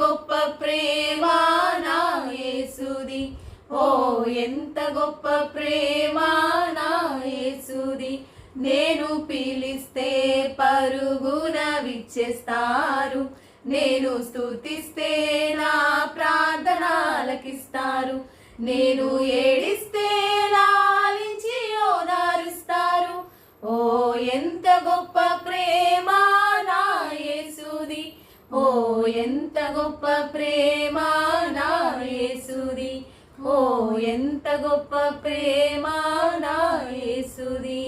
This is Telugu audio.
గొప్ప ప్రేమ నా యేసుది, ఓ ఎంత గొప్ప ప్రేమ నా యేసుది. నేను పిలిస్తే పరుగున విచ్చేస్తారు, నేను స్తుతిస్తే నా ప్రార్థన ఆలకిస్తారు, నేను ఏడిస్తే లాలించి ఓదారుస్తారు. ఓ ఎంత గొప్ప ప్రేమ నా యేసుది, ఓ ఎంత గొప్ప ప్రేమ నా యేసుది, ఓ ఎంత గొప్ప ప్రేమ నా యేసుది.